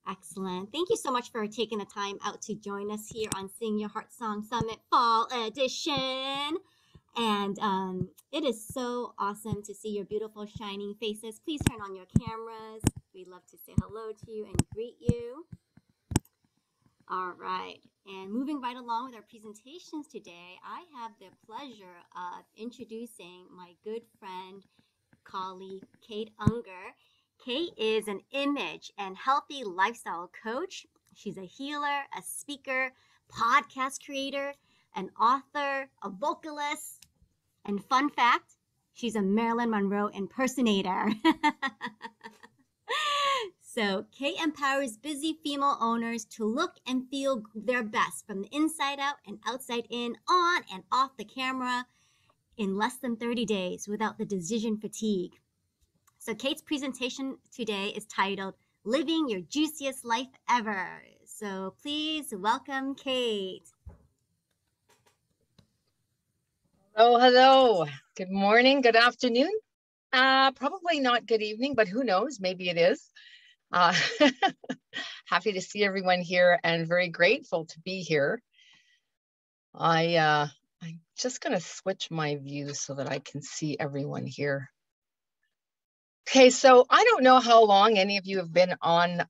Excellent. Thank you so much for taking the time out to join us here on Sing Your Heart Song Summit Fall Edition. And it is so awesome to see your beautiful shining faces. Please turn on your cameras. We'd love to say hello to you and greet you. All right. And moving right along with our presentations today, I have the pleasure of introducing my good friend, colleague, Kate Unger. Kate is an image and healthy lifestyle coach. She's a healer, a speaker, podcast creator, an author, a vocalist, and fun fact, she's a Marilyn Monroe impersonator. So, Kate empowers busy female owners to look and feel their best from the inside out and outside in, on and off the camera in less than 30 days without the decision fatigue. So, Kate's presentation today is titled Living Your Juiciest Life Ever. So, please welcome Kate. Hello. Good morning, good afternoon. Probably not good evening, but who knows? Maybe it is. Happy to see everyone here and very grateful to be here. I'm just going to switch my view so that I can see everyone here. Okay, so I don't know how long any of you have been on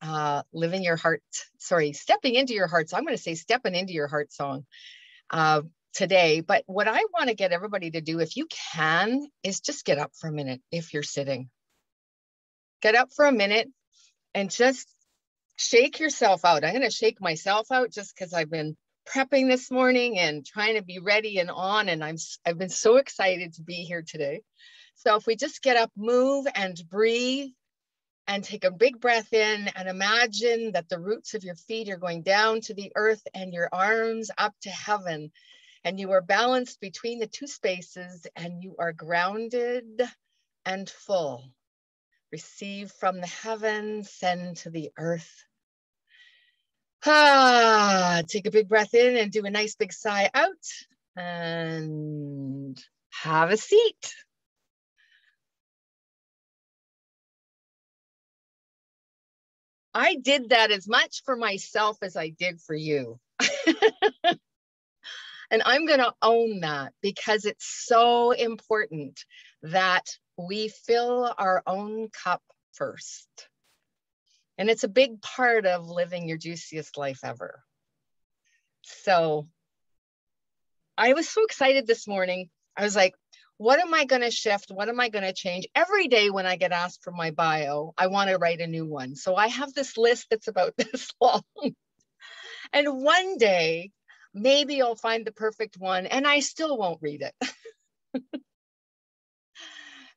Stepping Into Your Heart. So I'm going to say Stepping Into Your Heart song today. But what I want to get everybody to do, if you can, is just get up for a minute if you're sitting. Get up for a minute and just shake yourself out. I'm going to shake myself out just because I've been prepping this morning and trying to be ready and on. And I've been so excited to be here today. So if we just get up, move and breathe and take a big breath in and imagine that the roots of your feet are going down to the earth and your arms up to heaven. And you are balanced between the two spaces and you are grounded and full. Receive from the heavens, send to the earth. Take a big breath in and do a nice big sigh out and have a seat. I did that as much for myself as I did for you. And I'm going to own that because it's so important that we fill our own cup first. And it's a big part of living your juiciest life ever. So I was so excited this morning. I was like, what am I going to shift? What am I going to change? Every day when I get asked for my bio, I want to write a new one. So I have this list that's about this long. And one day, maybe I'll find the perfect one and I still won't read it.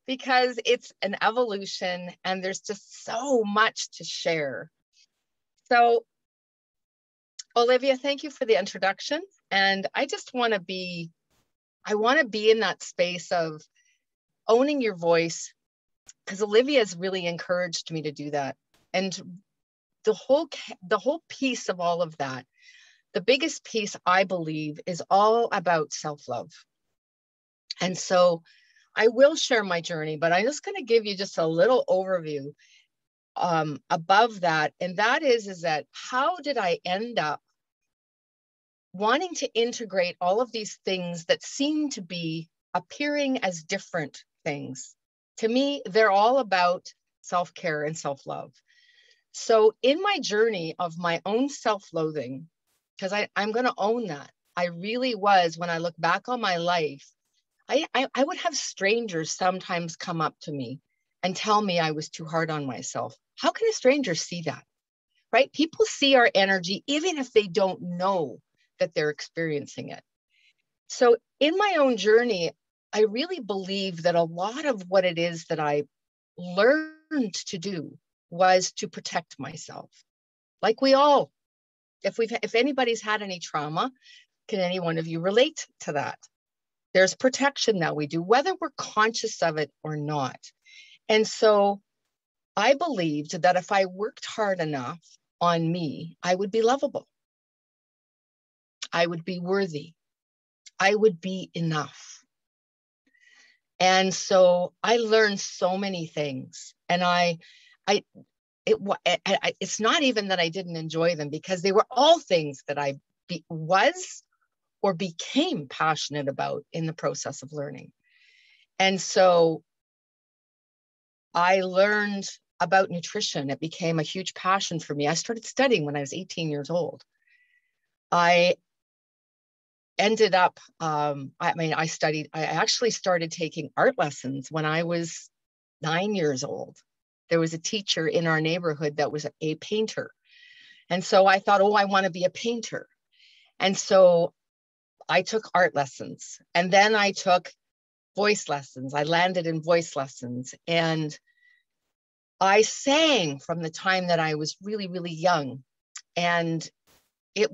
Because it's an evolution and there's just so much to share. So, Olivia, thank you for the introduction. And I just want to be in that space of owning your voice, because Olivia has really encouraged me to do that. And the whole piece of all of that, the biggest piece, I believe, is all about self-love. And so I will share my journey, but I'm just going to give you just a little overview above that. And that is that how did I end up wanting to integrate all of these things that seem to be appearing as different things? To me, they're all about self-care and self-love. So in my journey of my own self-loathing, because I'm going to own that, I really was, when I look back on my life, I would have strangers sometimes come up to me and tell me I was too hard on myself. How can a stranger see that, right? People see our energy, even if they don't know that they're experiencing it. So in my own journey, I really believe that a lot of what it is that I learned to do was to protect myself. Like we all, if anybody's had any trauma, can any one of you relate to that? There's protection that we do, whether we're conscious of it or not. And so I believed that if I worked hard enough on me, I would be lovable. I would be worthy. I would be enough. And so I learned so many things. And it's not even that I didn't enjoy them, because they were all things that I was or became passionate about in the process of learning. And so I learned about nutrition. It became a huge passion for me. I started studying when I was 18 years old. I ended up, I actually started taking art lessons when I was 9 years old. There was a teacher in our neighborhood that was a painter. And so I thought, oh, I want to be a painter. And so I took art lessons, and then I took voice lessons. I landed in voice lessons, and I sang from the time that I was really, really young. And I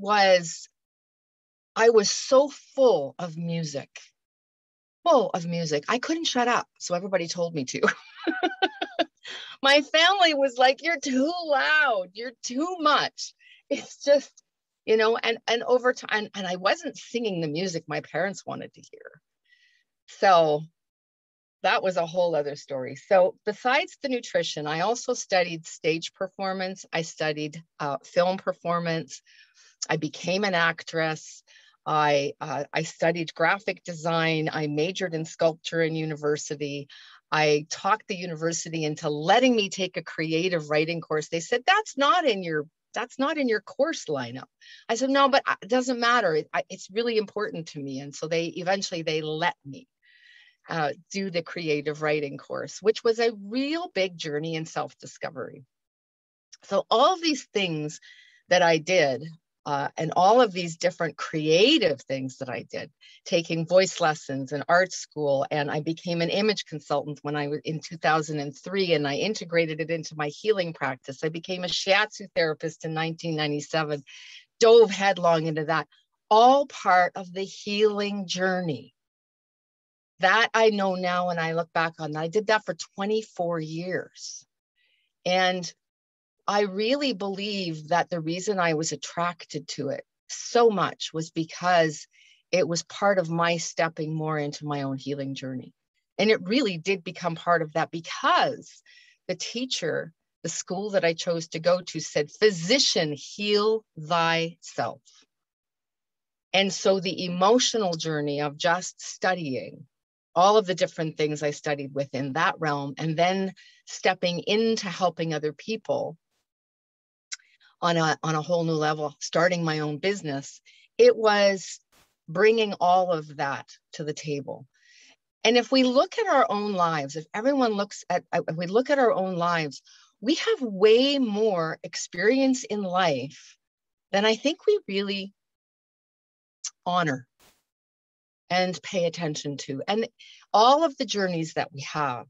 was so full of music. I couldn't shut up. So everybody told me to. My family was like, you're too loud. You're too much. It's just, and over time, and I wasn't singing the music my parents wanted to hear. So that was a whole other story. So besides the nutrition, I also studied stage performance. I studied film performance. I became an actress. I studied graphic design. I majored in sculpture in university. I talked the university into letting me take a creative writing course. They said, that's not in your course lineup. I said, no, but it doesn't matter. It's really important to me. And so they let me do the creative writing course, which was a real big journey in self-discovery. So all of these things that I did, and all of these different creative things that I did, taking voice lessons in art school, and I became an image consultant when I was in 2003, and I integrated it into my healing practice. I became a shiatsu therapist in 1997, dove headlong into that, all part of the healing journey. That I know now when I look back on that. I did that for 24 years. And I really believe that the reason I was attracted to it so much was because it was part of my stepping more into my own healing journey. And it really did become part of that, because the teacher, the school that I chose to go to, said, physician, heal thyself. And so the emotional journey of just studying all of the different things I studied within that realm, and then stepping into helping other people on a whole new level, starting my own business, it was bringing all of that to the table. And if we look at our own lives, if we look at our own lives, we have way more experience in life than I think we really honor and pay attention to. And all of the journeys that we have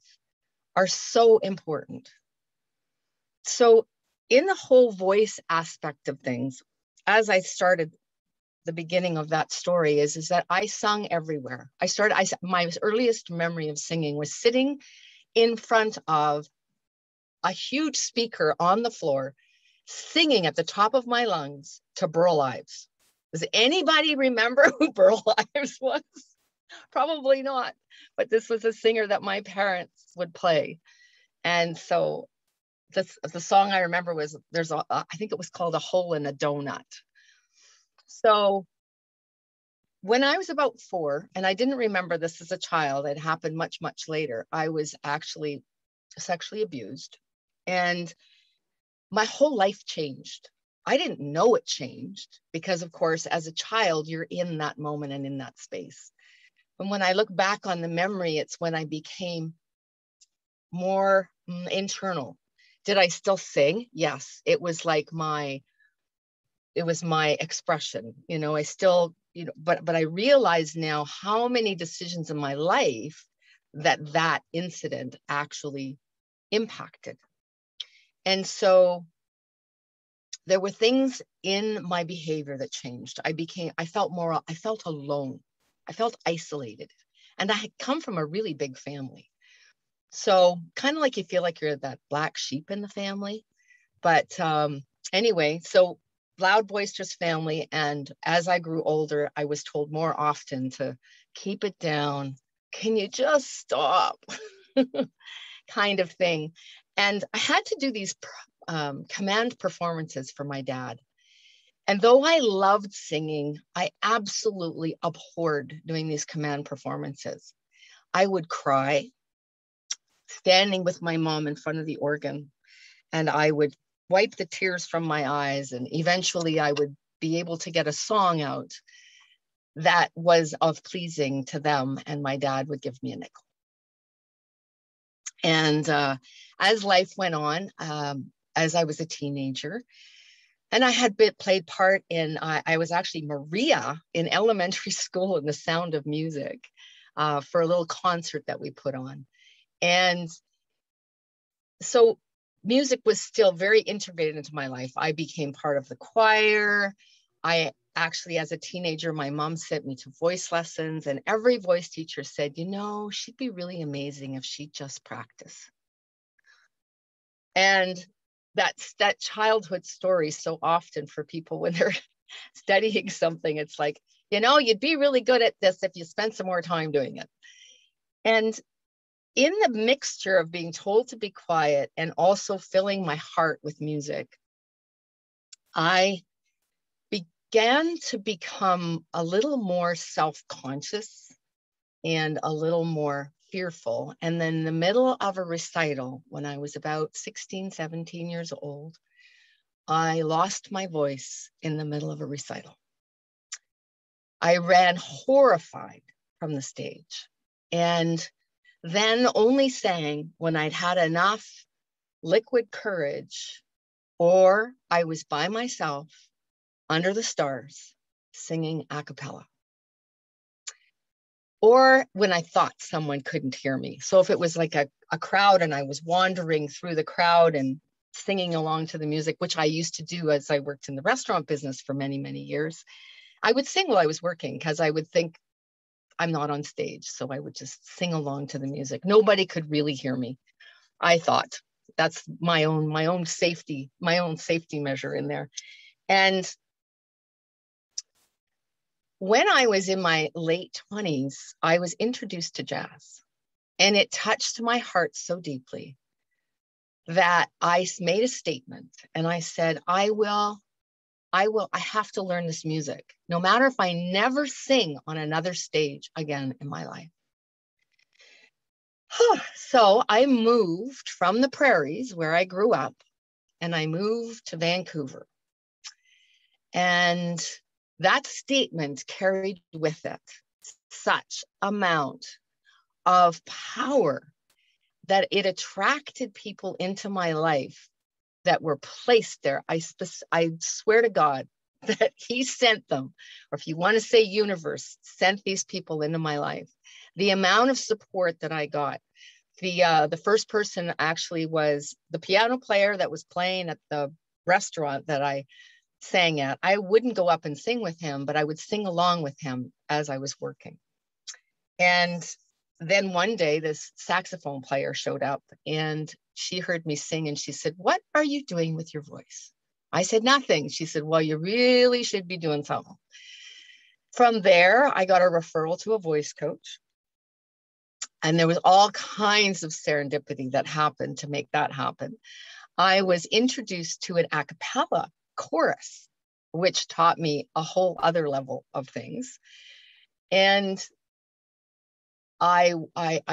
are so important. So in the whole voice aspect of things, as I started the beginning of that story, is that I sung everywhere. My earliest memory of singing was sitting in front of a huge speaker on the floor, singing at the top of my lungs to Burl Ives. Does anybody remember who Burl Ives was? Probably not, but this was a singer that my parents would play. And so the song I remember was, I think it was called A Hole in a Donut. So when I was about 4, and I didn't remember this as a child, it happened much, much later, I was actually sexually abused, and my whole life changed. I didn't know it changed, because of course, as a child, you're in that moment and in that space. And when I look back on the memory, it's when I became more internal. Did I still sing? Yes. It was my expression, I still, but I realize now how many decisions in my life that incident actually impacted. And so there were things in my behavior that changed. I felt alone. I felt isolated. And I had come from a really big family. So kind of like you feel like you're that black sheep in the family. But anyway, so loud, boisterous family. And as I grew older, I was told more often to keep it down. Can you just stop? Kind of thing. And I had to do these command performances for my dad. And though I loved singing, I absolutely abhorred doing these command performances. I would cry standing with my mom in front of the organ, and I would wipe the tears from my eyes, and eventually I would be able to get a song out that was of pleasing to them, and my dad would give me a nickel. And as life went on, as I was a teenager, and I had played part in, I was actually Maria in elementary school in The Sound of Music for a little concert that we put on. And so music was still very integrated into my life. I became part of the choir. I actually, as a teenager, my mom sent me to voice lessons, and every voice teacher said, you know, she'd be really amazing if she'd just practice. And that's that childhood story so often for people when they're studying something. It's like, you know, you'd be really good at this if you spent some more time doing it. And in the mixture of being told to be quiet and also filling my heart with music, I began to become a little more self-conscious and a little more fearful. And then in the middle of a recital, when I was about 16, 17 years old, I lost my voice in the middle of a recital. I ran horrified from the stage, and then only sang when I'd had enough liquid courage, or I was by myself under the stars singing a cappella, or when I thought someone couldn't hear me. So if it was like a crowd and I was wandering through the crowd and singing along to the music, which I used to do as I worked in the restaurant business for many, many years, I would sing while I was working because I would think I'm not on stage. So I would just sing along to the music. Nobody could really hear me. I thought that's my own safety measure in there. And when I was in my late 20s, I was introduced to jazz, and it touched my heart so deeply that I made a statement, and I said, I have to learn this music, no matter if I never sing on another stage again in my life. So I moved from the prairies where I grew up, and I moved to Vancouver. And that statement carried with it such amount of power that it attracted people into my life that were placed there. I swear to God that he sent them, or if you want to say universe, sent these people into my life. The amount of support that I got. The first person actually was the piano player that was playing at the restaurant that I sang at. I wouldn't go up and sing with him, but I would sing along with him as I was working. And then one day this saxophone player showed up, and she heard me sing, and she said, what are you doing with your voice? I said, nothing. She said, well, you really should be doing something. From there, I got a referral to a voice coach. And there was all kinds of serendipity that happened to make that happen. I was introduced to an a cappella chorus, which taught me a whole other level of things. And I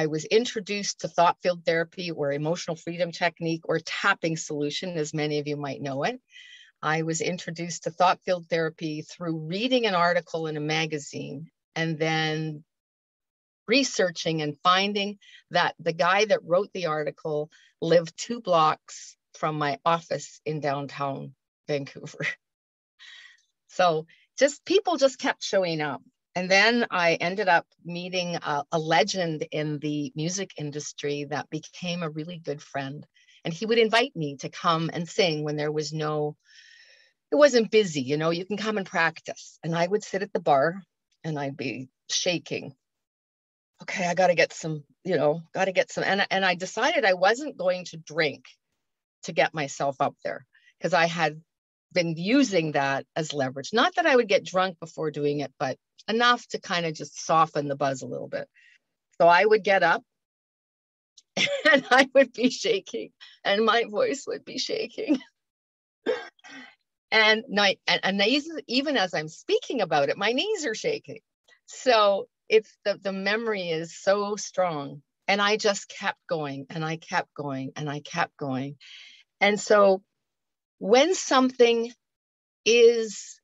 was introduced to thought field therapy, or emotional freedom technique, or tapping solution, as many of you might know it. I was introduced to thought field therapy through reading an article in a magazine, and then researching and finding that the guy that wrote the article lived 2 blocks from my office in downtown Vancouver. So people just kept showing up. And then I ended up meeting a legend in the music industry that became a really good friend. And he would invite me to come and sing when there was it wasn't busy, you know, you can come and practice. And I would sit at the bar and I'd be shaking. Okay, I got to get some. And I decided I wasn't going to drink to get myself up there, because I had been using that as leverage. Not that I would get drunk before doing it, but enough to kind of just soften the buzz a little bit. So I would get up and I would be shaking and my voice would be shaking. And even as I'm speaking about it, my knees are shaking. So it's the memory is so strong. And I just kept going and I kept going and I kept going. And so when something is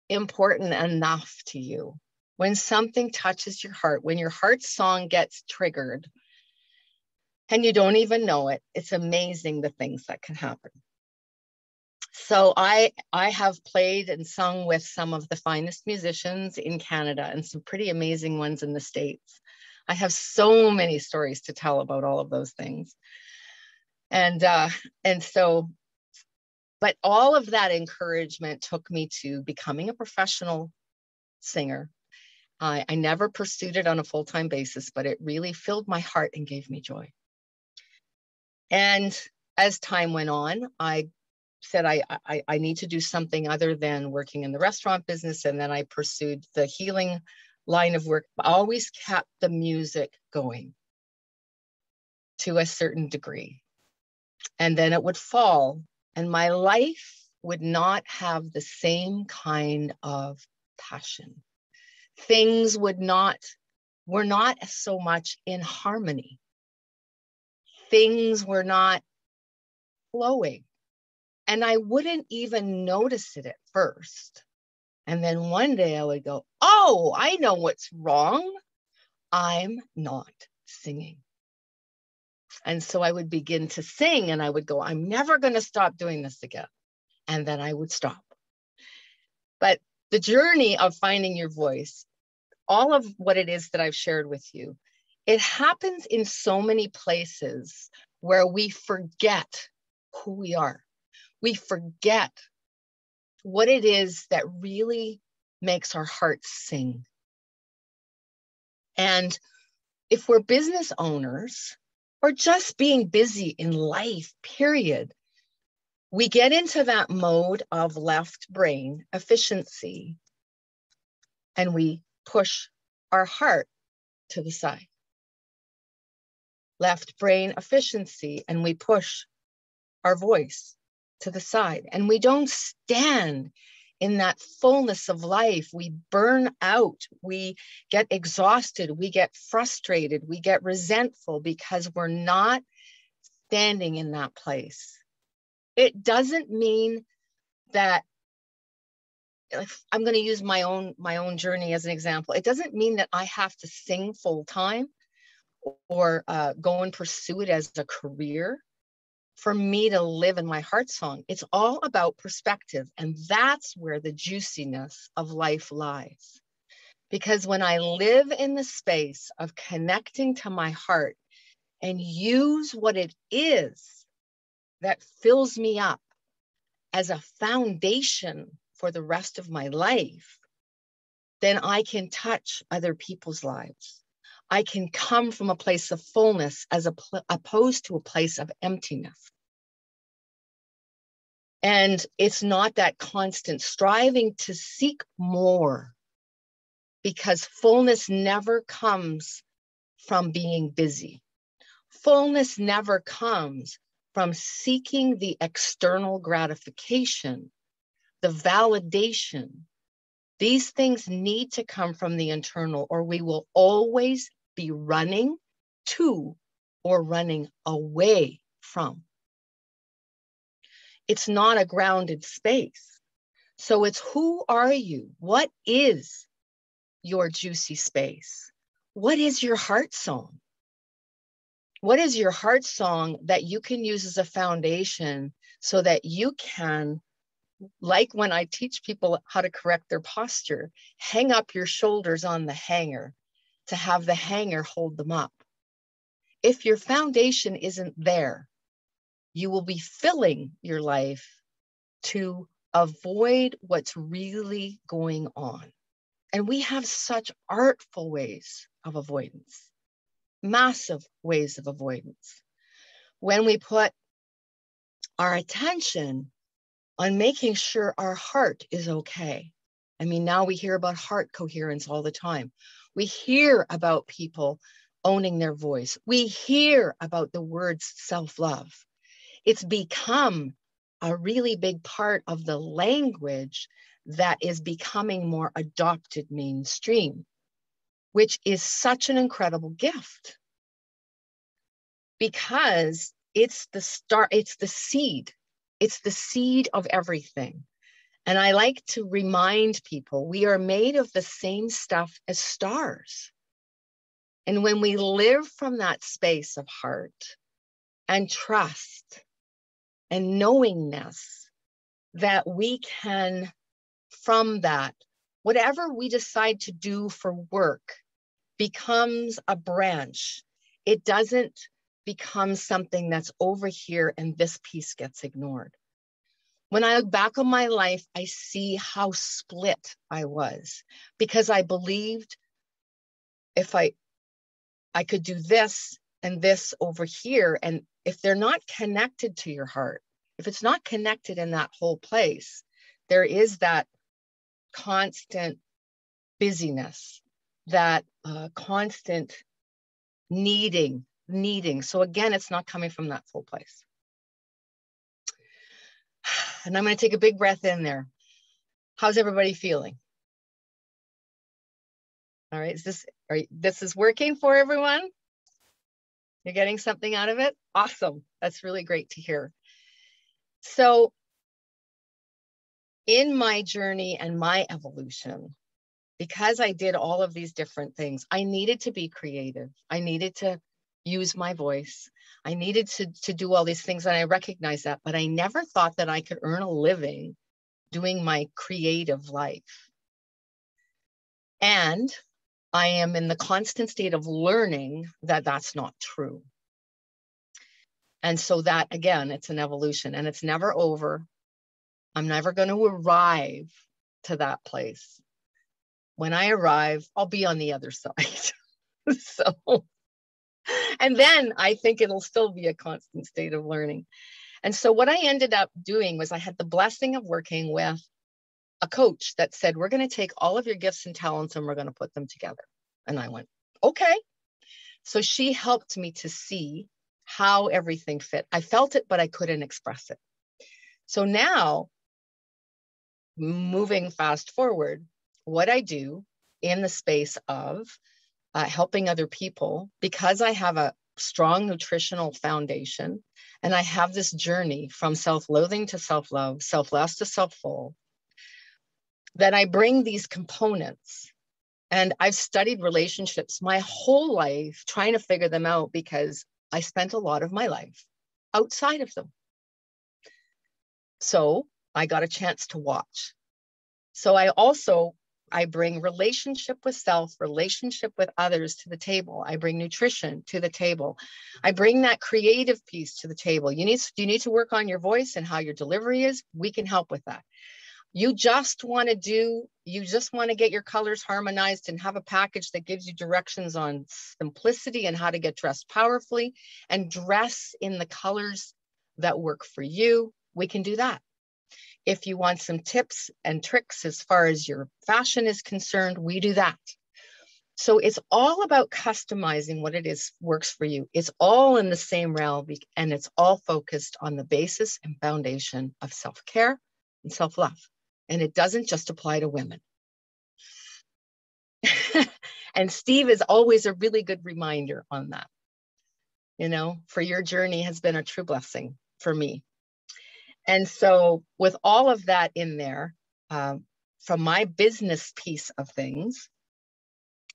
important enough to you, when something touches your heart, when your heart song gets triggered and you don't even know it, it's amazing the things that can happen. So I have played and sung with some of the finest musicians in Canada and some pretty amazing ones in the States. I have so many stories to tell about all of those things. And so, but all of that encouragement took me to becoming a professional singer. I never pursued it on a full-time basis, but it really filled my heart and gave me joy. And as time went on, I said, I need to do something other than working in the restaurant business. And then I pursued the healing line of work, always kept the music going to a certain degree. And then it would fall and my life would not have the same kind of passion. Things were not so much in harmony. Things were not flowing. And I wouldn't even notice it at first. And then one day I would go, oh, I know what's wrong. I'm not singing. And so I would begin to sing and I would go, I'm never going to stop doing this again. And then I would stop. But the journey of finding your voice, all of what it is that I've shared with you, it happens in so many places where we forget who we are. We forget what it is that really makes our hearts sing. And if we're business owners or just being busy in life, period, we get into that mode of left brain efficiency and we push our heart to the side. Left brain efficiency and we push our voice to the side. And we don't stand in that fullness of life. We burn out, we get exhausted, we get frustrated, we get resentful because we're not standing in that place. It doesn't mean that, if I'm going to use my own journey as an example, it doesn't mean that I have to sing full time or go and pursue it as a career for me to live in my heart song. It's all about perspective. And that's where the juiciness of life lies. Because when I live in the space of connecting to my heart and use what it is that fills me up as a foundation for the rest of my life, then I can touch other people's lives. I can come from a place of fullness as opposed to a place of emptiness. And it's not that constant striving to seek more, because fullness never comes from being busy. Fullness never comes from seeking the external gratification, the validation. These things need to come from the internal, or we will always be running to or running away from. It's not a grounded space. So it's, who are you? What is your juicy space? What is your heart song? What is your heart song that you can use as a foundation so that you can, like when I teach people how to correct their posture, hang up your shoulders on the hanger to have the hanger hold them up. If your foundation isn't there, you will be filling your life to avoid what's really going on. And we have such artful ways of avoidance, massive ways of avoidance. When we put our attention on making sure our heart is okay. I mean, now we hear about heart coherence all the time. We hear about people, owning their voice. We hear about the words self-love. It's become a really big part of the language that is becoming more adopted mainstream, which is such an incredible gift because it's the start, it's the seed of everything. And I like to remind people we are made of the same stuff as stars. And when we live from that space of heart and trust and knowingness that we can, from that, whatever we decide to do for work becomes a branch. It doesn't become something that's over here and this piece gets ignored. When I look back on my life, I see how split I was because I believed if I could do this and this over here, and if they're not connected to your heart, if it's not connected in that whole place, there is that constant busyness, that constant needing. So again, it's not coming from that full place. And I'm going to take a big breath in there. How's everybody feeling? All right, this is working for everyone? You're getting something out of it? Awesome. That's really great to hear. So in my journey and my evolution, because I did all of these different things, I needed to be creative. I needed to use my voice. I needed to do all these things, and I recognize that, but I never thought that I could earn a living doing my creative life. And I am in the constant state of learning that that's not true. And so that, again, it's an evolution and it's never over. I'm never going to arrive to that place. When I arrive, I'll be on the other side. So, and then I think it'll still be a constant state of learning. And so what I ended up doing was I had the blessing of working with a coach that said, we're going to take all of your gifts and talents and we're going to put them together. And I went, okay. So she helped me to see how everything fit. I felt it, but I couldn't express it. So now, moving fast forward, what I do in the space of helping other people, because I have a strong nutritional foundation and I have this journey from self-loathing to self-love, self-less to self-full, that I bring these components. And I've studied relationships my whole life trying to figure them out because I spent a lot of my life outside of them. So I got a chance to watch. So I bring relationship with self, relationship with others to the table. I bring nutrition to the table. I bring that creative piece to the table. You need to work on your voice and how your delivery is. We can help with that. You just want to get your colors harmonized and have a package that gives you directions on simplicity and how to get dressed powerfully and dress in the colors that work for you. We can do that. If you want some tips and tricks as far as your fashion is concerned, we do that. So it's all about customizing what it is works for you. It's all in the same realm, and it's all focused on the basis and foundation of self-care and self-love. And it doesn't just apply to women. And Steve is always a really good reminder on that. You know, for your journey has been a true blessing for me. And so with all of that in there, from my business piece of things,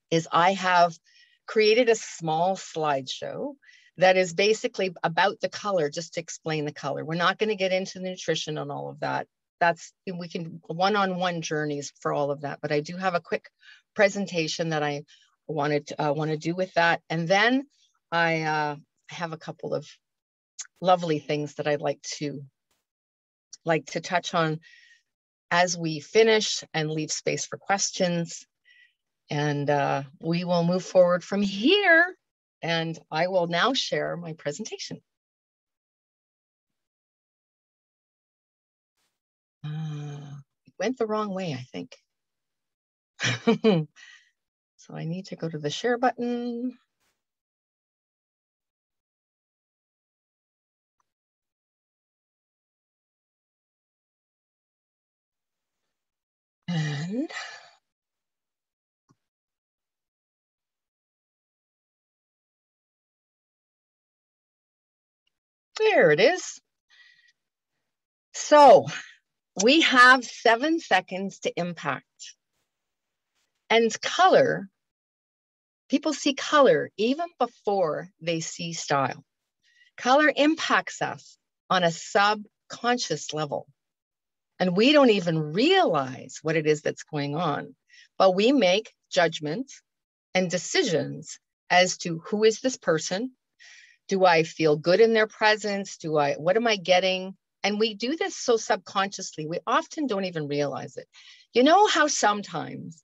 is I have created a small slideshow that is basically about the color, just to explain the color. We're not going to get into the nutrition and all of that. We can one-on-one journeys for all of that, but I do have a quick presentation that I want to do with that. And then I have a couple of lovely things that I'd like to touch on as we finish and leave space for questions. And we will move forward from here. And I will now share my presentation. It went the wrong way, I think. So I need to go to the share button. And there it is. So we have 7 seconds to impact. And color, people see color even before they see style. Color impacts us on a subconscious level. And we don't even realize what it is that's going on. But we make judgments and decisions as to who is this person? Do I feel good in their presence? What am I getting? And we do this so subconsciously, we often don't even realize it. You know how sometimes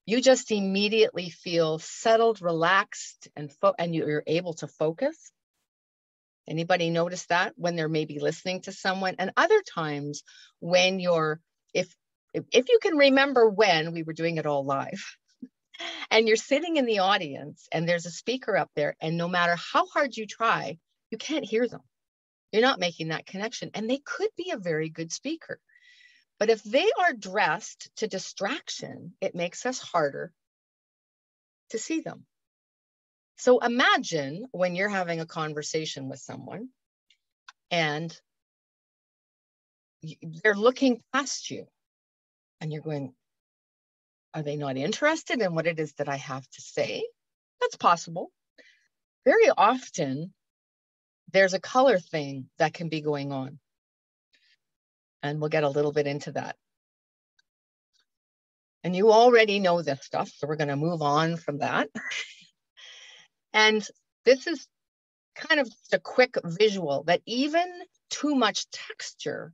you just immediately feel settled, relaxed, and you're able to focus? Anybody notice that when they're maybe listening to someone? And other times when if you can remember when we were doing it all live, and you're sitting in the audience and there's a speaker up there, and no matter how hard you try, you can't hear them. You're not making that connection. And they could be a very good speaker. But if they are dressed to distraction, it makes us harder to see them. So imagine when you're having a conversation with someone and they're looking past you and you're going, are they not interested in what it is that I have to say? That's possible. Very often, there's a color thing that can be going on. And we'll get a little bit into that. And you already know this stuff, so we're going to move on from that. And this is kind of just a quick visual that even too much texture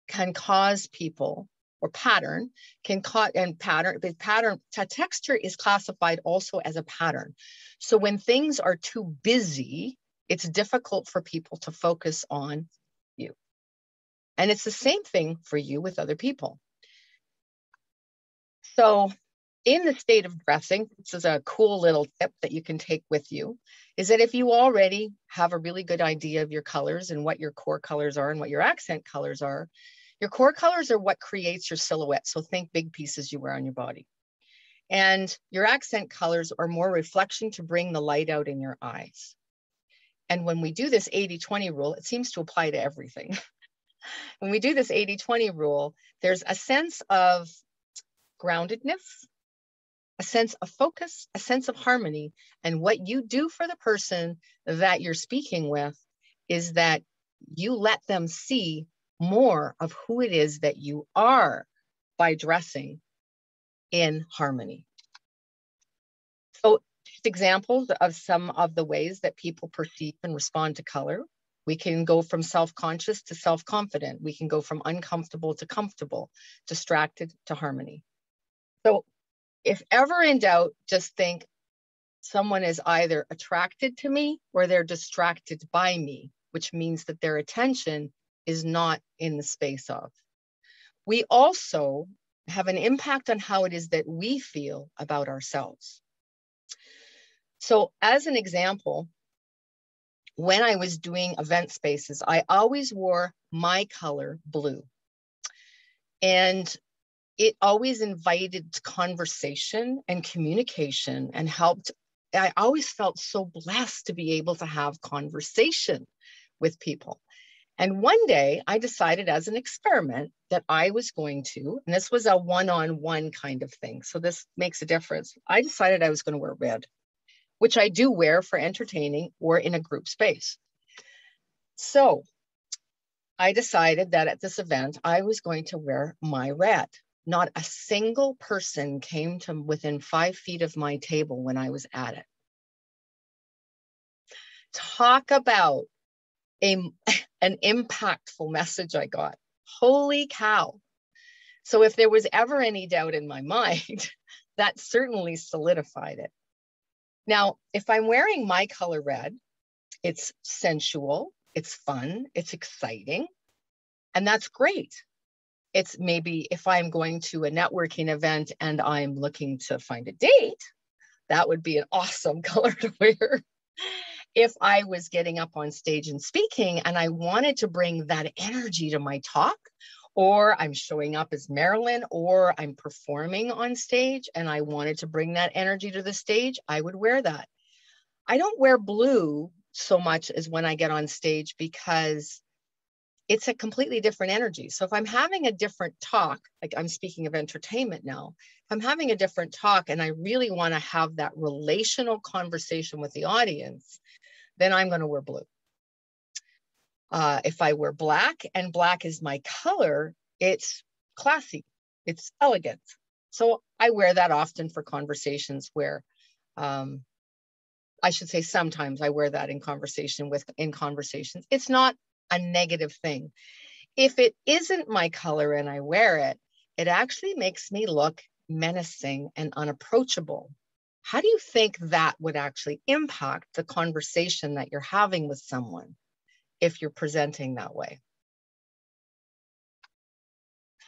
can cause people, or pattern can cause, and texture is classified also as a pattern. So when things are too busy, it's difficult for people to focus on you. And it's the same thing for you with other people. So in the state of dressing, this is a cool little tip that you can take with you, is that if you already have a really good idea of your colors and what your core colors are and what your accent colors are, your core colors are what creates your silhouette. So think big pieces you wear on your body. And your accent colors are more reflection to bring the light out in your eyes. And when we do this 80-20 rule, it seems to apply to everything. When we do this 80-20 rule, there's a sense of groundedness, a sense of focus, a sense of harmony. And what you do for the person that you're speaking with is that you let them see more of who it is that you are by dressing in harmony. So just examples of some of the ways that people perceive and respond to color. We can go from self-conscious to self-confident. We can go from uncomfortable to comfortable, distracted to harmony. So if ever in doubt, just think someone is either attracted to me or they're distracted by me, which means that their attention is not in the space of. We also have an impact on how it is that we feel about ourselves. So as an example, when I was doing event spaces, I always wore my color blue. And it always invited conversation and communication and helped. I always felt so blessed to be able to have conversation with people. And one day I decided as an experiment that I was going to, and this was a one-on-one kind of thing, so this makes a difference. I decided I was going to wear red, which I do wear for entertaining or in a group space. So I decided that at this event, I was going to wear my red. Not a single person came to within 5 feet of my table when I was at it. Talk about an impactful message I got. Holy cow. So if there was ever any doubt in my mind, that certainly solidified it. Now, if I'm wearing my color red, it's sensual, it's fun, it's exciting, and that's great. It's maybe if I'm going to a networking event and I'm looking to find a date, that would be an awesome color to wear. If I was getting up on stage and speaking and I wanted to bring that energy to my talk, or I'm showing up as Marilyn, or I'm performing on stage and I wanted to bring that energy to the stage, I would wear that. I don't wear blue so much as when I get on stage because it's a completely different energy. So if I'm having a different talk, like I'm speaking of entertainment now, if I'm having a different talk and I really want to have that relational conversation with the audience, then I'm going to wear blue. If I wear black and black is my color, it's classy, it's elegant. So I wear that often for conversations where, I should say sometimes I wear that in conversations. It's not a negative thing. If it isn't my color and I wear it, it actually makes me look menacing and unapproachable. How do you think that would actually impact the conversation that you're having with someone if you're presenting that way?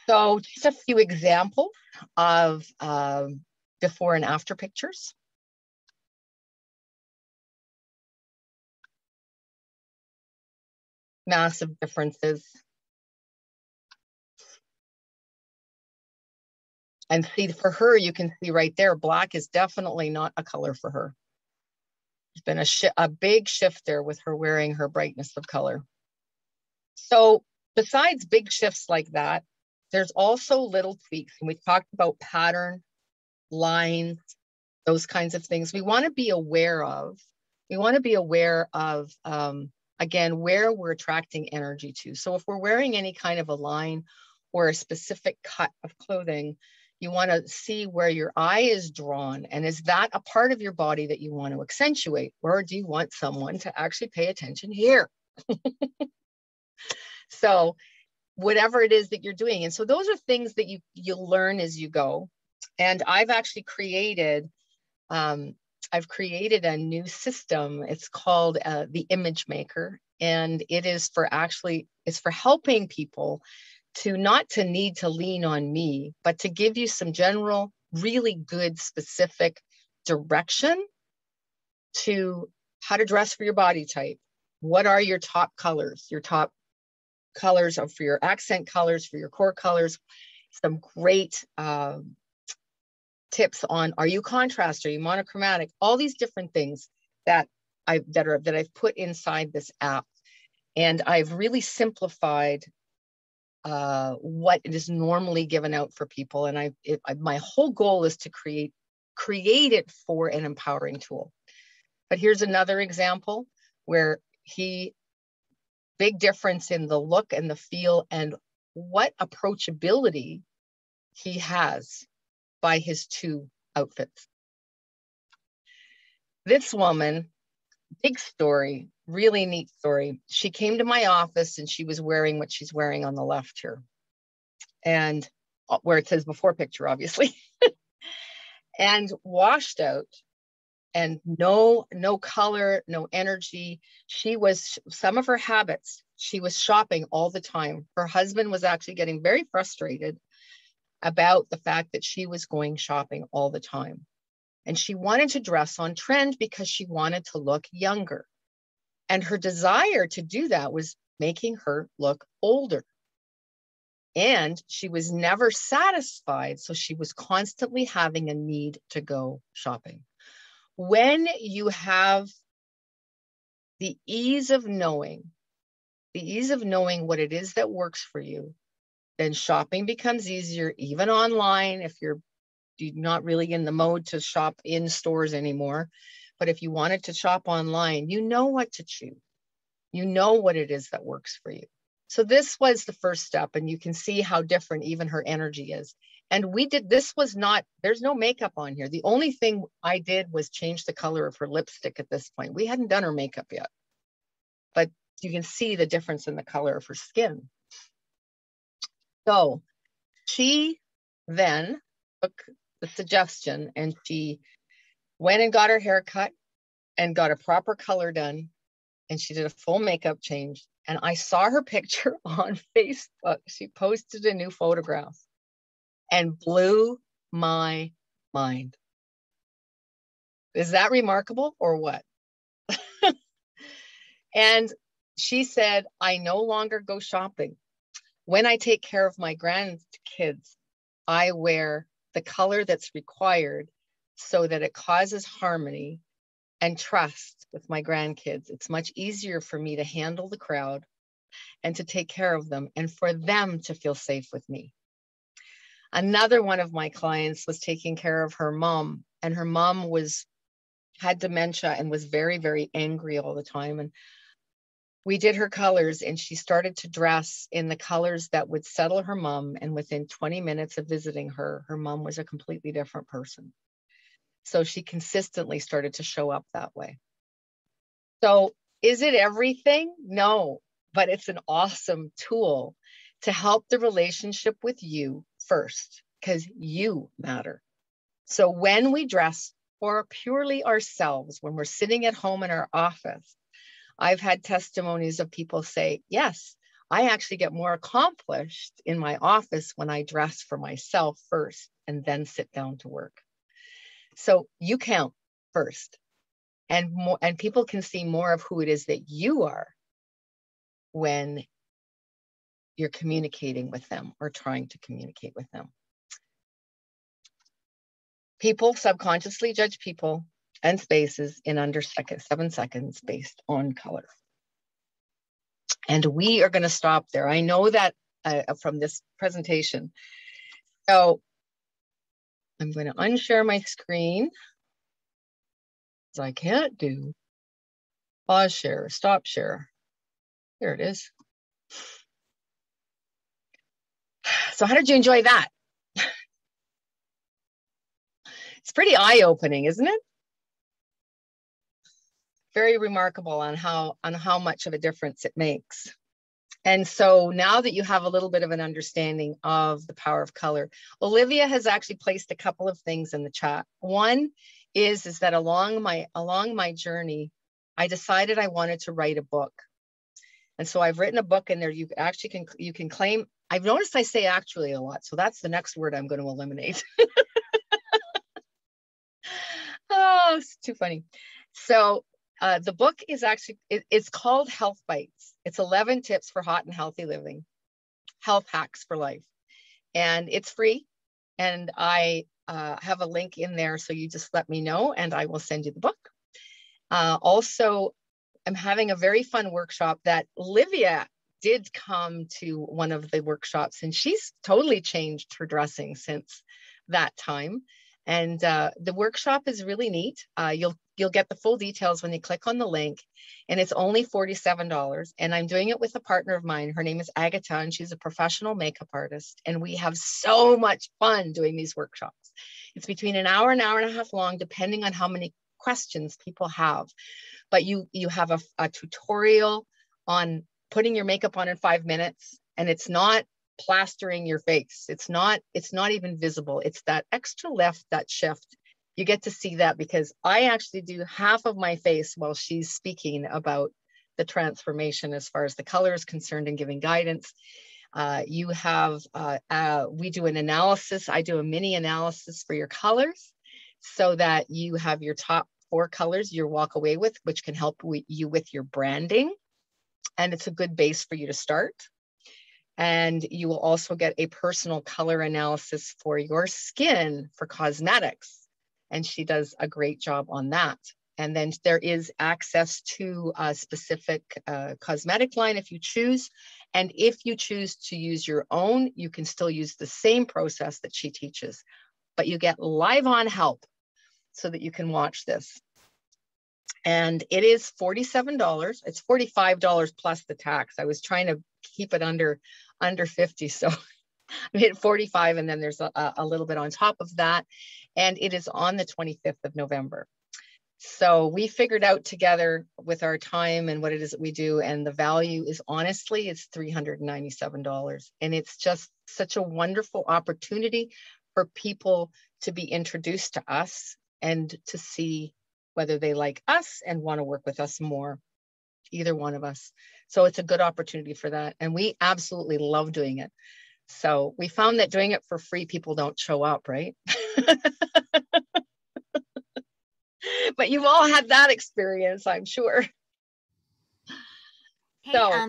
So just a few examples of before and after pictures. Massive differences. And see, for her, you can see right there, black is definitely not a color for her. There's been a big shift there with her wearing her brightness of color. So besides big shifts like that, there's also little tweaks. And we talked about pattern, lines, those kinds of things we want to be aware of. We want to be aware of, again, where we're attracting energy to. So if we're wearing any kind of a line or a specific cut of clothing, you want to see where your eye is drawn. And is that a part of your body that you want to accentuate? Or do you want someone to actually pay attention here? So whatever it is that you're doing. And so those are things that you learn as you go. And I've actually created, I've created a new system. It's called the Image Maker. And it is for it's for helping people to not to need to lean on me, but to give you some general, really good, specific direction to how to dress for your body type. What are your top colors? Your top colors are for your accent colors, for your core colors. Some great tips on, are you contrast? Are you monochromatic? All these different things that I've put inside this app. And I've really simplified what is normally given out for people. And my whole goal is to create it for an empowering tool. But here's another example where big difference in the look and the feel and what approachability he has by his two outfits. This woman, big story, really neat story. She came to my office and she was wearing what she's wearing on the left here. And where it says before picture, obviously. And washed out and no color, no energy. Some of her habits, she was shopping all the time. Her husband was actually getting very frustrated about the fact that she was going shopping all the time. And she wanted to dress on trend because she wanted to look younger. And her desire to do that was making her look older. And she was never satisfied. So she was constantly having a need to go shopping. When you have the ease of knowing what it is that works for you, then shopping becomes easier, even online, if you're not really in the mode to shop in stores anymore. But if you wanted to shop online, you know what to choose. You know what it is that works for you. So this was the first step, and you can see how different even her energy is. And there's no makeup on here. The only thing I did was change the color of her lipstick at this point. We hadn't done her makeup yet, but you can see the difference in the color of her skin. So she then took the suggestion and she went and got her hair cut and got a proper color done. And she did a full makeup change. And I saw her picture on Facebook. She posted a new photograph and blew my mind. Is that remarkable or what? And she said, I no longer go shopping. When I take care of my grandkids, I wear the color that's required so that it causes harmony and trust with my grandkids. It's much easier for me to handle the crowd and to take care of them and for them to feel safe with me. Another one of my clients was taking care of her mom, and her mom had dementia and was very, very angry all the time. And we did her colors, and she started to dress in the colors that would settle her mom. And within 20 minutes of visiting her, her mom was a completely different person. So she consistently started to show up that way. So is it everything? No, but it's an awesome tool to help the relationship with you first, because you matter. So when we dress for purely ourselves, when we're sitting at home in our office, I've had testimonies of people say, yes, I actually get more accomplished in my office when I dress for myself first and then sit down to work. So you count first, and people can see more of who it is that you are when you're communicating with them or trying to communicate with them. People subconsciously judge people and spaces in under 7 seconds based on color. And we are going to stop there. I know that from this presentation. So I'm going to unshare my screen, because I can't do pause share, stop share. Here it is. So how did you enjoy that? It's pretty eye-opening, isn't it? Very remarkable on how much of a difference it makes. And so now that you have a little bit of an understanding of the power of color, Olivia has actually placed a couple of things in the chat. One is that along my journey, I decided I wanted to write a book. And so I've written a book in there. You can claim. I've noticed I say actually a lot. So that's the next word I'm going to eliminate. Oh, it's too funny. So the book is actually, it's called Health Bites. It's 11 tips for hot and healthy living, health hacks for life. And it's free. And I have a link in there. So you just let me know and I will send you the book. Also, I'm having a very fun workshop that Livia did come to one of the workshops, and she's totally changed her dressing since that time. And the workshop is really neat. You'll get the full details when you click on the link, and it's only $47. And I'm doing it with a partner of mine. Her name is Agatha, and she's a professional makeup artist. And we have so much fun doing these workshops. It's between an hour and a half long, depending on how many questions people have. But you have a tutorial on putting your makeup on in 5 minutes, and it's not plastering your face. It's not even visible. It's that extra lift, that shift. You get to see that because I actually do half of my face while she's speaking about the transformation as far as the color is concerned and giving guidance. We do an analysis. I do a mini analysis for your colors so that you have your top 4 colors you walk away with, which can help you with your branding. And it's a good base for you to start. And you will also get a personal color analysis for your skin for cosmetics. And she does a great job on that. And then there is access to a specific cosmetic line if you choose. And if you choose to use your own, you can still use the same process that she teaches, but you get live on help so that you can watch this. And it is $47. It's $45 plus the tax. I was trying to keep it under 50. So I hit 45 and then there's a little bit on top of that. And it is on the 25th of November. So we figured out together with our time and what it is that we do. And the value is honestly, it's $397. And it's just such a wonderful opportunity for people to be introduced to us and to see whether they like us and want to work with us more, either one of us. So it's a good opportunity for that. And we absolutely love doing it. So we found that doing it for free, people don't show up, right? But you've all had that experience, I'm sure. Hey, So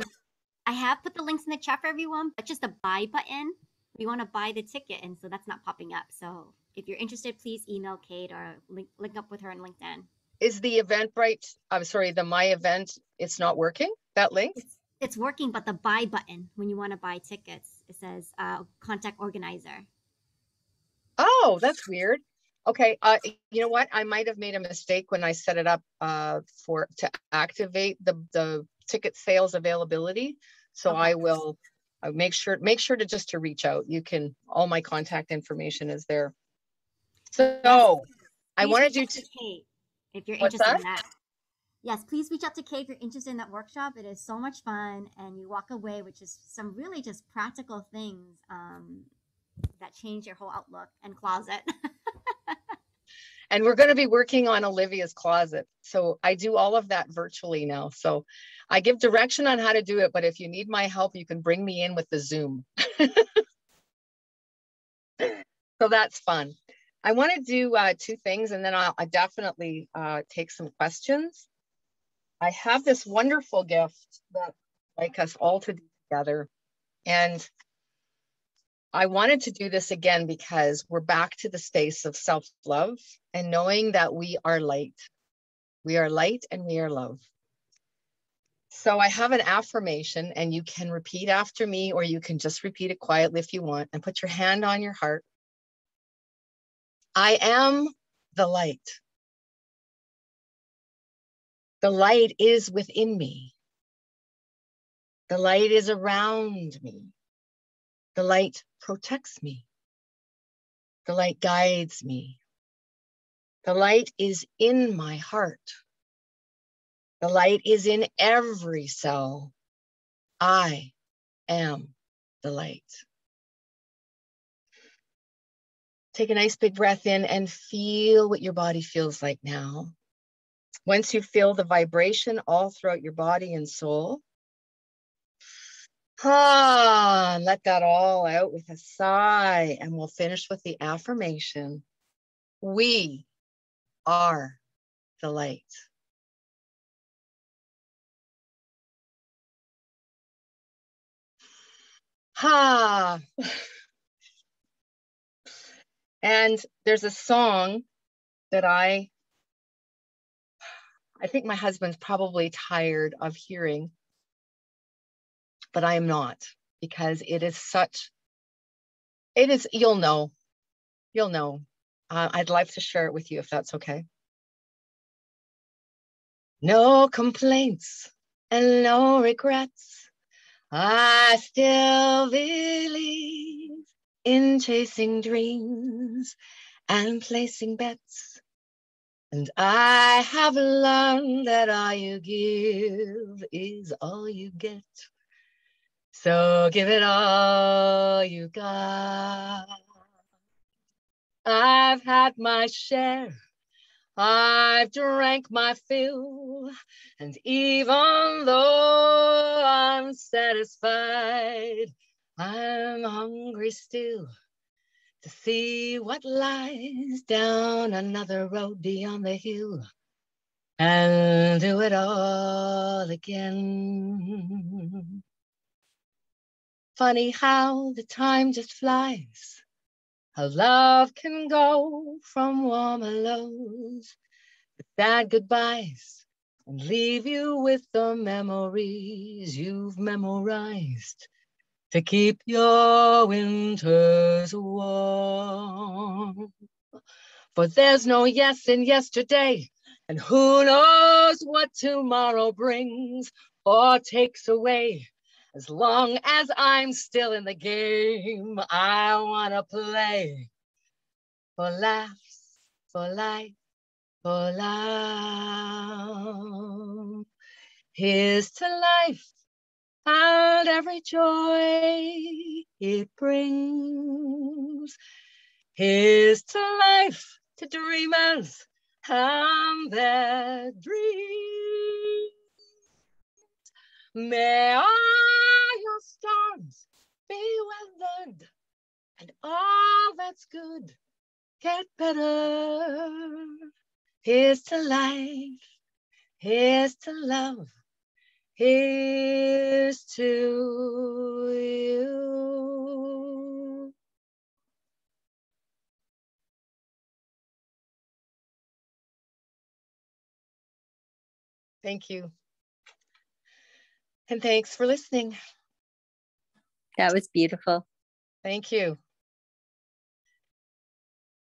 I have put the links in the chat for everyone, but just the buy button, we want to buy the ticket, and so that's not popping up. So if you're interested, please email Kate or link up with her on LinkedIn. Is the Eventbrite, I'm sorry, the My Event, it's not working, that link? It's working, but the buy button, when you want to buy tickets, it says contact organizer. Oh, that's weird. Okay, you know what? I might have made a mistake when I set it up to activate the ticket sales availability. So Okay. I will make sure to just to reach out. You can, all my contact information is there. So Yes, I please want to reach do out to Kate if you're what's interested that? in that. Yes, please reach out to Kate if you're interested in that workshop. It is so much fun, and you walk away with just some really just practical things that change your whole outlook and closet. And we're going to be working on Olivia's closet. So I do all of that virtually now. So I give direction on how to do it, but if you need my help, you can bring me in with the Zoom. So that's fun. I want to do two things, and then I definitely take some questions. I have this wonderful gift that I'd like us all to do together. And I wanted to do this again because we're back to the space of self-love and knowing that we are light. We are light and we are love. So I have an affirmation, and you can repeat after me, or you can just repeat it quietly if you want, and put your hand on your heart. I am the light. The light is within me. The light is around me. The light protects me. The light guides me. The light is in my heart. The light is in every cell. I am the light. Take a nice big breath in and feel what your body feels like now. Once you feel the vibration all throughout your body and soul, let that all out with a sigh, and we'll finish with the affirmation. We are the light. And there's a song that I think my husband's probably tired of hearing, but I am not, because it is, you'll know. I'd like to share it with you if that's okay. No complaints and no regrets. I still believe in chasing dreams and placing bets. And I have learned that all you give is all you get. So give it all you got. I've had my share. I've drank my fill. And even though I'm satisfied, I'm hungry still to see what lies down another road beyond the hill, and do it all again. Funny how the time just flies, how love can go from warm hellos to sad goodbyes, and leave you with the memories you've memorized to keep your winters warm. For there's no yes in yesterday, and who knows what tomorrow brings or takes away. As long as I'm still in the game, I wanna play for laughs, for life, for love. Here's to life and every joy it brings. Here's to life, to dreamers and their dreams. May all your storms be weathered, and all that's good get better. Here's to life, here's to love, Here's to you. Thank you. And thanks for listening. That was beautiful. Thank you.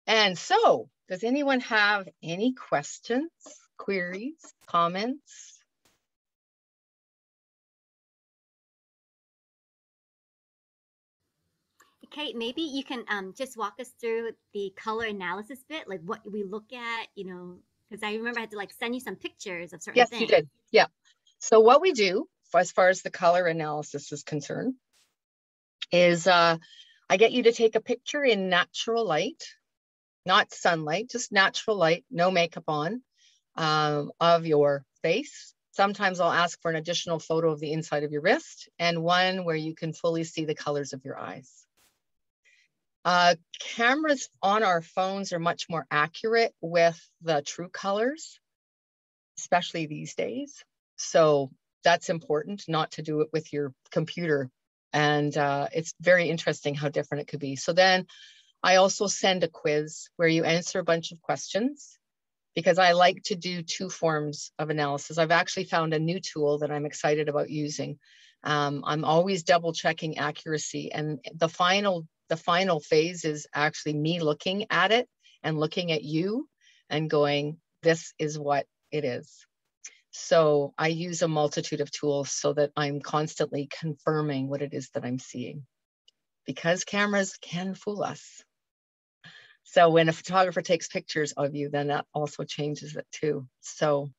And so, does anyone have any questions, queries, comments? Kate, maybe you can just walk us through the color analysis bit, like what we look at, because I remember I had to like send you some pictures of certain things. Yes, you did. Yeah. So what we do as far as the color analysis is concerned is I get you to take a picture in natural light, not sunlight, just natural light, no makeup on, of your face. Sometimes I'll ask for an additional photo of the inside of your wrist and one where you can fully see the colors of your eyes. Cameras on our phones are much more accurate with the true colors, especially these days. So that's important not to do it with your computer. And it's very interesting how different it could be. So then I also send a quiz where you answer a bunch of questions, because I like to do two forms of analysis. I've actually found a new tool that I'm excited about using. I'm always double checking accuracy, and the final phase is actually me looking at it and looking at you and going, this is what it is. So I use a multitude of tools so that I'm constantly confirming what it is that I'm seeing, because cameras can fool us. So when a photographer takes pictures of you, then that also changes it too. So,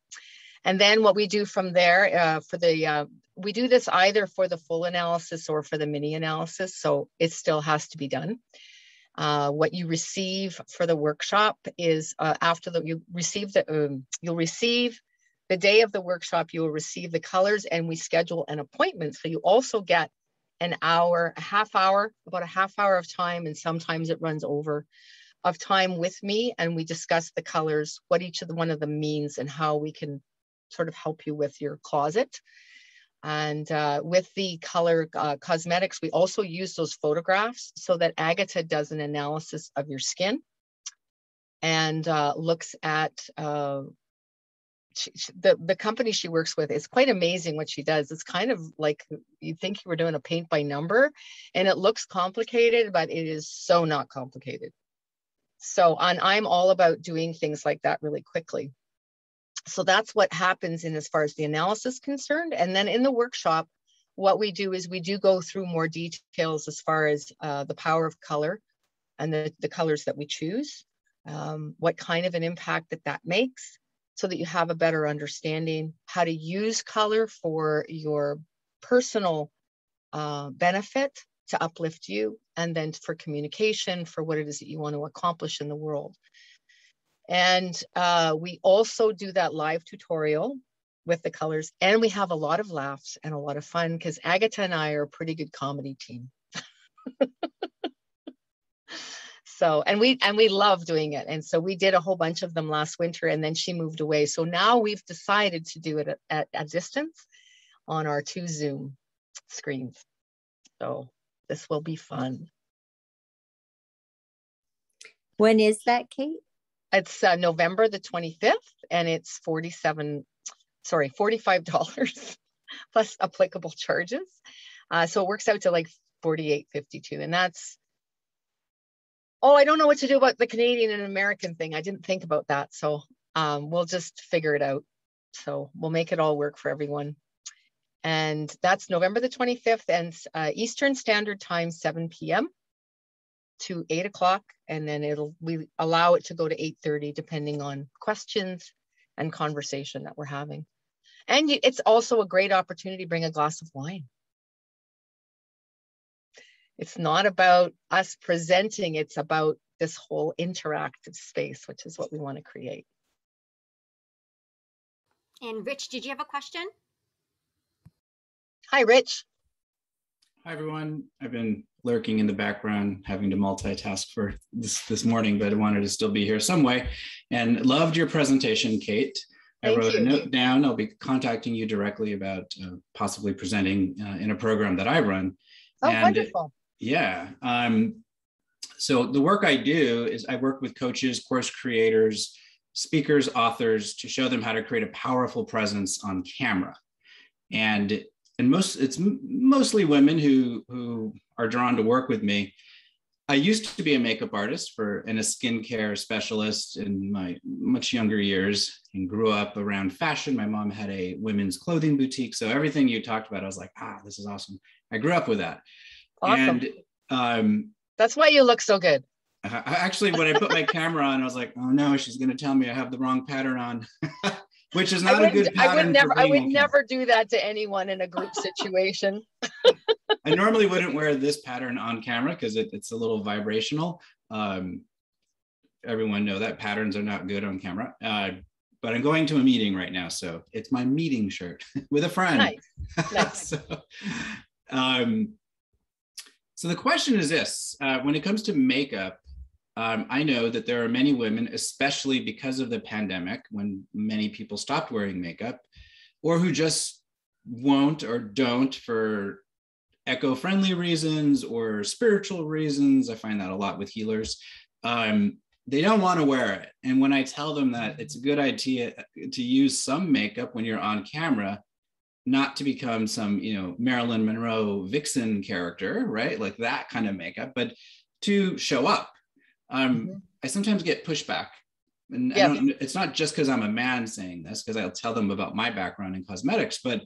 and then what we do from there we do this either for the full analysis or for the mini analysis. So it still has to be done. What you receive for the workshop is you'll receive the day of the workshop, you will receive the colors, and we schedule an appointment. So you also get an hour, about a half hour of time, and sometimes it runs over, of time with me, and we discuss the colors, what each one of them means, and how we can sort of help you with your closet. And with the color cosmetics, we also use those photographs so that Agatha does an analysis of your skin and looks at the company she works with. Is quite amazing what she does. It's kind of like you think you were doing a paint by number, and it looks complicated, but it is so not complicated. So I'm all about doing things like that really quickly. So that's what happens in as far as the analysis is concerned. And then in the workshop, what we do is we do go through more details as far as the power of color and the colors that we choose, what kind of an impact that makes, so that you have a better understanding how to use color for your personal benefit, to uplift you, and then for communication, for what it is that you want to accomplish in the world. And we also do that live tutorial with the colors, and we have a lot of laughs and a lot of fun, because Agatha and I are a pretty good comedy team. So, and we love doing it. And so we did a whole bunch of them last winter, and then she moved away. So now we've decided to do it at a distance on our 2 Zoom screens. So this will be fun. When is that, Kate? It's November the 25th, and it's $45 plus applicable charges. So it works out to like $48.52, and that's, I don't know what to do about the Canadian and American thing. I didn't think about that. So we'll just figure it out. So we'll make it all work for everyone. And that's November the 25th, and Eastern Standard Time, 7 p.m. to 8 o'clock. And then we allow it to go to 8:30, depending on questions and conversation that we're having. And it's also a great opportunity to bring a glass of wine. It's not about us presenting, it's about this whole interactive space, which is what we want to create. And Rich, did you have a question? Hi, Rich. Hi, everyone. I've been lurking in the background, having to multitask for this morning, but I wanted to still be here some way. And loved your presentation, Kate. I Thank wrote a you. note down. I'll be contacting you directly about possibly presenting in a program that I run. Oh, And wonderful. yeah. So the work I do is I work with coaches, course creators, speakers, authors to show them how to create a powerful presence on camera. And it's mostly women who are drawn to work with me. I used to be a makeup artist and a skincare specialist in my much younger years, and grew up around fashion. My mom had a women's clothing boutique. So everything you talked about, I was like, this is awesome. I grew up with that. Awesome. And that's why you look so good. Actually, when I put my camera on, I was like, oh no, she's going to tell me I have the wrong pattern on, which is not a good pattern. I would never do that to anyone in a group situation. I normally wouldn't wear this pattern on camera because it's a little vibrational. Everyone know that patterns are not good on camera. But I'm going to a meeting right now, so it's my meeting shirt with a friend. Nice. So the question is this: when it comes to makeup, I know that there are many women, especially because of the pandemic, when many people stopped wearing makeup, or who just won't or don't for eco-friendly reasons or spiritual reasons. I find that a lot with healers. They don't want to wear it. And when I tell them that it's a good idea to use some makeup when you're on camera, not to become some, Marilyn Monroe vixen character, right? Like that kind of makeup, but to show up. I sometimes get pushback. And it's not just because I'm a man saying this, because I'll tell them about my background in cosmetics, but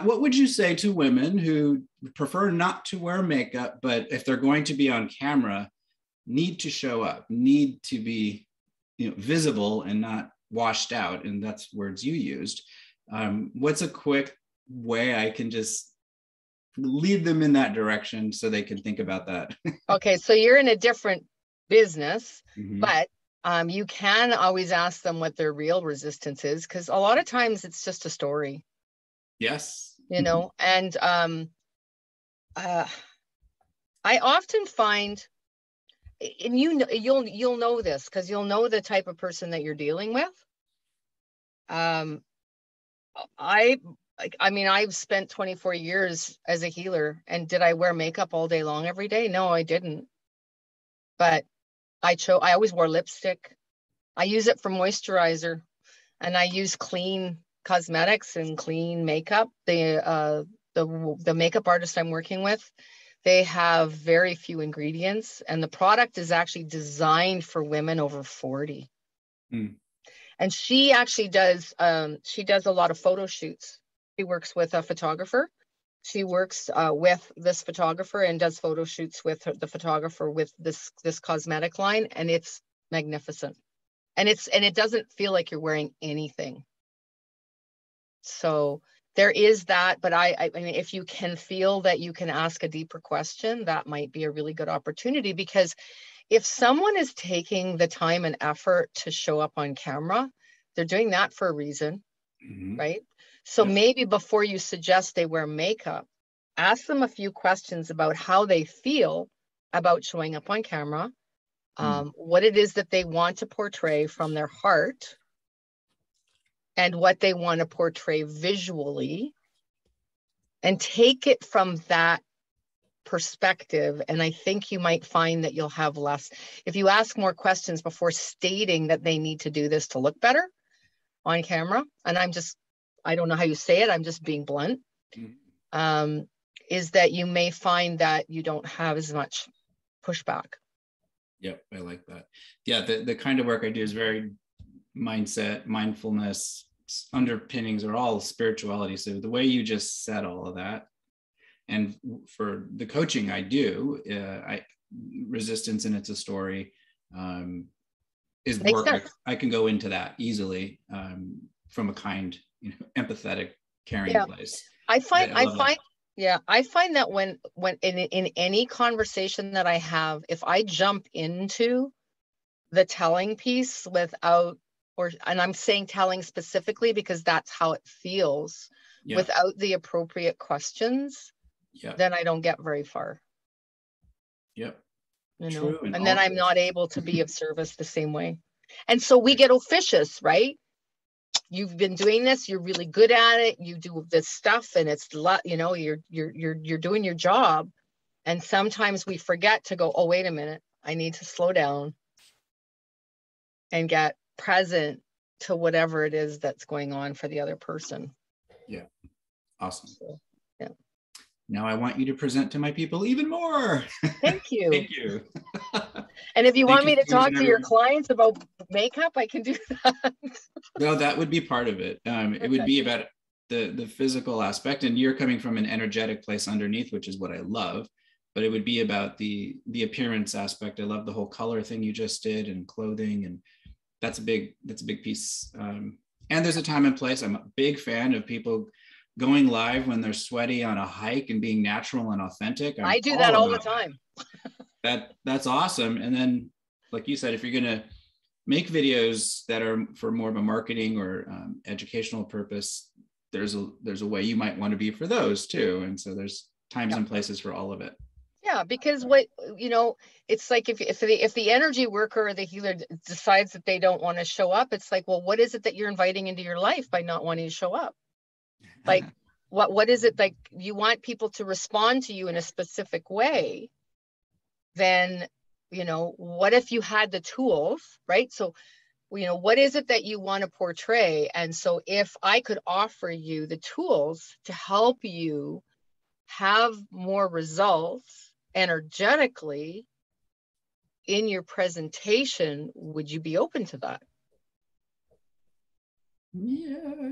what would you say to women who prefer not to wear makeup, but if they're going to be on camera, need to show up, need to be visible and not washed out? And that's words you used. What's a quick way I can just lead them in that direction so they can think about that? Okay, so you're in a different business, Mm-hmm. but you can always ask them what their real resistance is, because a lot of times it's just a story. Yes. And I often find, and you'll know this because you'll know the type of person that you're dealing with. I've spent 24 years as a healer, and did I wear makeup all day long every day? No, I didn't. But I always wore lipstick. I use it for moisturizer, and I use clean cosmetics and clean makeup. The makeup artist I'm working with, they have very few ingredients, and the product is actually designed for women over 40. And she actually does a lot of photo shoots. She works with a photographer. She works with this photographer and does photo shoots with the photographer with this cosmetic line, and it's magnificent. And it doesn't feel like you're wearing anything. So there is that, but I mean, if you can feel that you can ask a deeper question, that might be a really good opportunity, because if someone is taking the time and effort to show up on camera, they're doing that for a reason, right? So maybe before you suggest they wear makeup, ask them a few questions about how they feel about showing up on camera, what it is that they want to portray from their heart, and what they want to portray visually, and take it from that perspective. And I think you might find that you'll have less, if you ask more questions before stating that they need to do this to look better on camera. And I don't know how you say it, I'm just being blunt. Is that you may find that you don't have as much pushback. Yep, I like that. Yeah, the kind of work I do is very mindset, mindfulness, underpinnings are all spirituality. So the way you just said all of that, and for the coaching I do, resistance and it's a story is Makes work. sense. I can go into that easily from a kind, empathetic, caring place. I find that when in any conversation that I have, if I jump into the telling piece and I'm saying telling specifically because that's how it feels, without the appropriate questions, then I don't get very far. True. And then I'm not able to be of service the same way. And so we get officious, right? you've been doing this, you're really good at it, you do this stuff, and it's you know, you're doing your job. And sometimes we forget to go, oh, wait a minute, I need to slow down and get present to whatever it is that's going on for the other person. Yeah. Awesome. So, yeah. Now I want you to present to my people even more. Thank you. Thank you. And if you want me to talk to your everyone. clients about makeup, I can do that. No, that would be part of it. It would be about the physical aspect, and you're coming from an energetic place underneath, which is what I love. But it would be about the appearance aspect. I love the whole color thing you just did, and clothing, and that's a big piece. And there's a time and place. I'm a big fan of people going live when they're sweaty on a hike and being natural and authentic. I do that all the time. That's awesome. And then, like you said, if you're going to make videos that are for more of a marketing or educational purpose, there's a way you might want to be for those too. And so there's times and places for all of it. Yeah, because what, you know, it's like if the energy worker or the healer decides that they don't want to show up, it's like, well, what is it that you're inviting into your life by not wanting to show up? Like, what is it, like, you want people to respond to you in a specific way? Then, you know, what if you had the tools, right? So, you know, what is it that you want to portray? And so if I could offer you the tools to help you have more results energetically in your presentation, would you be open to that? Yeah.